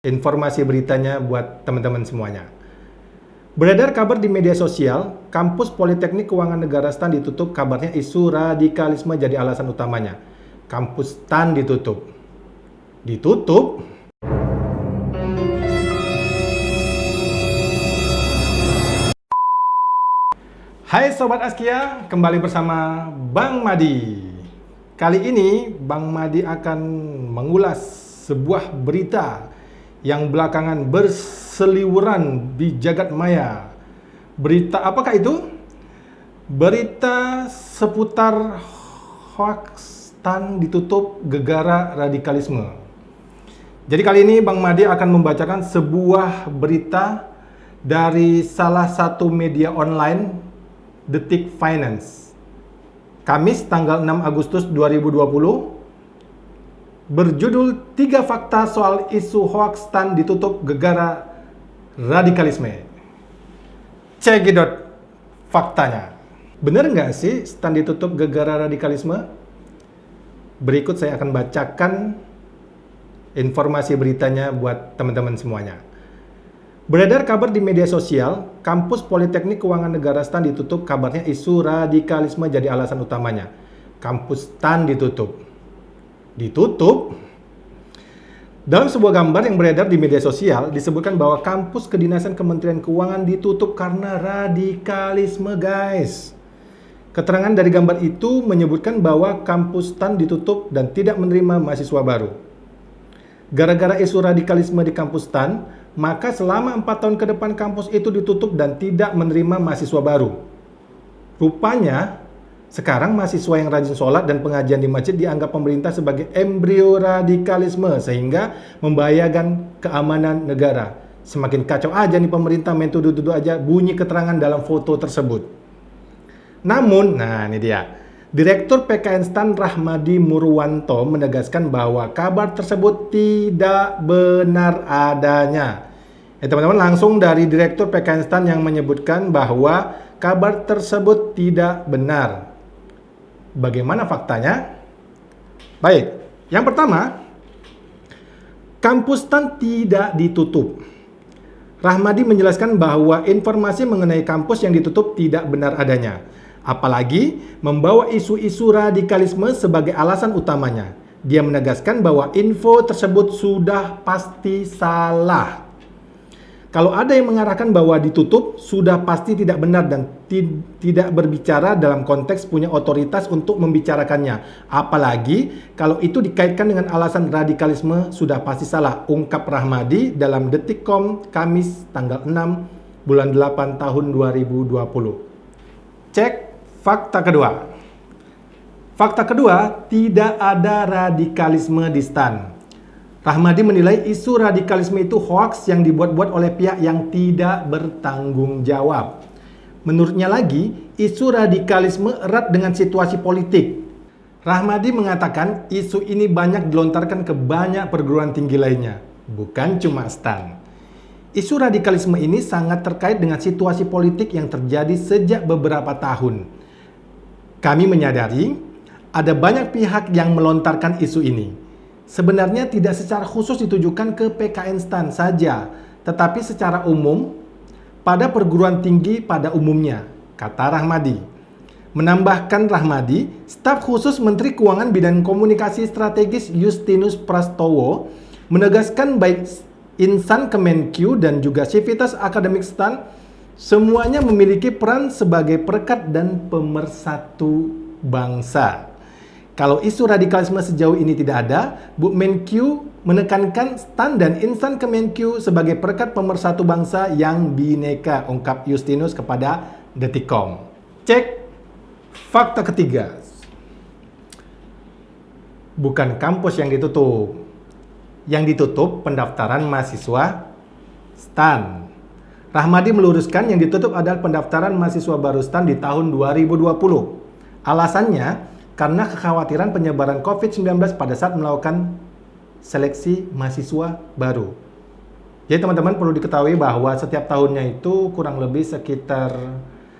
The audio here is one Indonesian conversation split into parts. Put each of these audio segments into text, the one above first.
Informasi beritanya buat teman-teman semuanya. Beredar kabar di media sosial, kampus Politeknik Keuangan Negara STAN ditutup, kabarnya isu radikalisme jadi alasan utamanya. Kampus STAN ditutup. Ditutup? Hai Sobat Askia, kembali bersama Bang Madi. Kali ini Bang Madi akan mengulas sebuah berita yang belakangan berseliweran di jagat maya. Berita apakah itu? Berita seputar hoax STAN ditutup gegara radikalisme. Jadi kali ini Bang Madi akan membacakan sebuah berita dari salah satu media online, Detik Finance. Kamis tanggal 6 Agustus 2020, berjudul 3 fakta soal isu hoax STAN ditutup gegara radikalisme. Cekidot faktanya. Bener nggak sih STAN ditutup gegara radikalisme? Berikut saya akan bacakan informasi beritanya buat teman-teman semuanya. Beredar kabar di media sosial, kampus Politeknik Keuangan Negara STAN ditutup, kabarnya isu radikalisme jadi alasan utamanya. Kampus STAN ditutup. Ditutup? Dalam sebuah gambar yang beredar di media sosial, disebutkan bahwa kampus kedinasan Kementerian Keuangan ditutup karena radikalisme, guys. Keterangan dari gambar itu menyebutkan bahwa kampus STAN ditutup dan tidak menerima mahasiswa baru. Gara-gara isu radikalisme di kampus STAN, maka selama 4 tahun ke depan kampus itu ditutup dan tidak menerima mahasiswa baru. Rupanya, sekarang mahasiswa yang rajin sholat dan pengajian di masjid dianggap pemerintah sebagai embrio radikalisme sehingga membahayakan keamanan negara. Semakin kacau aja nih pemerintah, main tuduh-tuduh aja, bunyi keterangan dalam foto tersebut. Namun, nah ini dia, Direktur PKN STAN Rahmadi Murwanto menegaskan bahwa kabar tersebut tidak benar adanya. Teman-teman, langsung dari Direktur PKN STAN yang menyebutkan bahwa kabar tersebut tidak benar. Bagaimana faktanya? Baik, yang pertama, kampus STAN tidak ditutup. Rahmadi menjelaskan bahwa informasi mengenai kampus yang ditutup tidak benar adanya. Apalagi membawa isu-isu radikalisme sebagai alasan utamanya. Dia menegaskan bahwa info tersebut sudah pasti salah. Kalau ada yang mengarahkan bahwa ditutup, sudah pasti tidak benar dan tidak berbicara dalam konteks punya otoritas untuk membicarakannya. Apalagi kalau itu dikaitkan dengan alasan radikalisme, sudah pasti salah, ungkap Rahmadi dalam Detikcom Kamis tanggal 6 bulan 8 tahun 2020. Cek fakta kedua. Fakta kedua, tidak ada radikalisme di STAN. Rahmadi menilai isu radikalisme itu hoaks yang dibuat-buat oleh pihak yang tidak bertanggung jawab. Menurutnya lagi, isu radikalisme erat dengan situasi politik. Rahmadi mengatakan isu ini banyak dilontarkan ke banyak perguruan tinggi lainnya, bukan cuma STAN. Isu radikalisme ini sangat terkait dengan situasi politik yang terjadi sejak beberapa tahun. Kami menyadari ada banyak pihak yang melontarkan isu ini. Sebenarnya tidak secara khusus ditujukan ke PKN STAN saja, tetapi secara umum pada perguruan tinggi pada umumnya, kata Rahmadi. Menambahkan Rahmadi, staf khusus Menteri Keuangan Bidang Komunikasi Strategis Justinus Prastowo menegaskan baik insan Kemenq dan juga sivitas akademik STAN semuanya memiliki peran sebagai perekat dan pemersatu bangsa. Kalau isu radikalisme sejauh ini tidak ada, Bu Menkyu menekankan STAN dan insan Kemenq sebagai perekat pemersatu bangsa yang bineka, ungkap Justinus kepada Detikcom. Cek fakta ketiga. Bukan kampus yang ditutup. Yang ditutup pendaftaran mahasiswa STAN. Rahmadi meluruskan yang ditutup adalah pendaftaran mahasiswa baru STAN di tahun 2020. Alasannya, karena kekhawatiran penyebaran COVID-19 pada saat melakukan seleksi mahasiswa baru. Jadi teman-teman perlu diketahui bahwa setiap tahunnya itu kurang lebih sekitar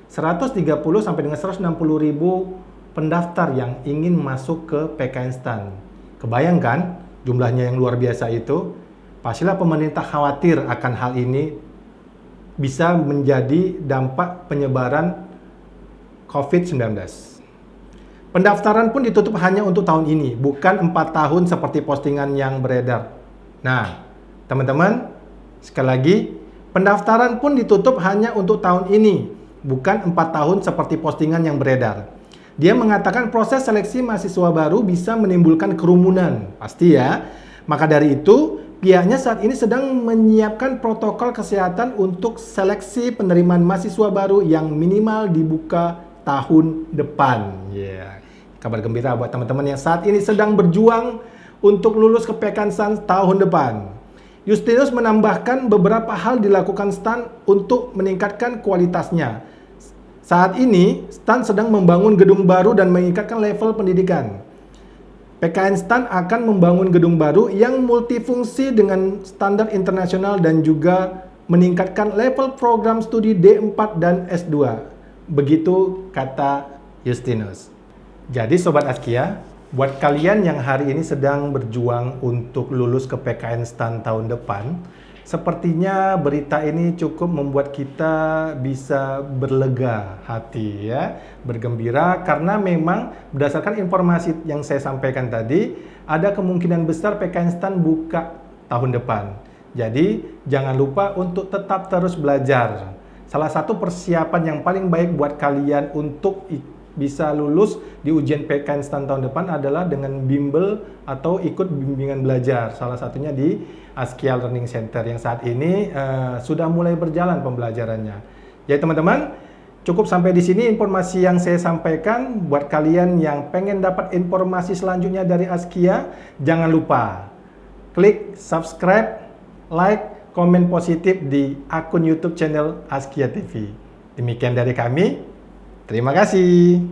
130 sampai dengan 160 ribu pendaftar yang ingin masuk ke PKN STAN. Kebayangkan jumlahnya yang luar biasa itu. Pastilah pemerintah khawatir akan hal ini bisa menjadi dampak penyebaran COVID-19. Pendaftaran pun ditutup hanya untuk tahun ini, bukan 4 tahun seperti postingan yang beredar. Nah, teman-teman, sekali lagi, pendaftaran pun ditutup hanya untuk tahun ini, bukan 4 tahun seperti postingan yang beredar. Dia mengatakan proses seleksi mahasiswa baru bisa menimbulkan kerumunan, pasti ya. Maka dari itu, pihaknya saat ini sedang menyiapkan protokol kesehatan untuk seleksi penerimaan mahasiswa baru yang minimal dibuka tahun depan. Kabar gembira buat teman-teman yang saat ini sedang berjuang untuk lulus ke PKN tahun depan. Justinus menambahkan beberapa hal dilakukan STAN untuk meningkatkan kualitasnya. Saat ini, STAN sedang membangun gedung baru dan meningkatkan level pendidikan. PKN STAN akan membangun gedung baru yang multifungsi dengan standar internasional dan juga meningkatkan level program studi D4 dan S2. Begitu kata Justinus. Jadi Sobat Askia, buat kalian yang hari ini sedang berjuang untuk lulus ke PKN STAN tahun depan, sepertinya berita ini cukup membuat kita bisa berlega hati ya, bergembira karena memang berdasarkan informasi yang saya sampaikan tadi, ada kemungkinan besar PKN STAN buka tahun depan. Jadi jangan lupa untuk tetap terus belajar. Salah satu persiapan yang paling baik buat kalian untuk bisa lulus di ujian PKN STAN tahun depan adalah dengan bimbel atau ikut bimbingan belajar. Salah satunya di Askia Learning Center yang saat ini sudah mulai berjalan pembelajarannya. Jadi teman-teman, cukup sampai di sini informasi yang saya sampaikan. Buat kalian yang pengen dapat informasi selanjutnya dari Askia, jangan lupa klik subscribe, like, komen positif di akun YouTube channel Askia TV. Demikian dari kami. Terima kasih.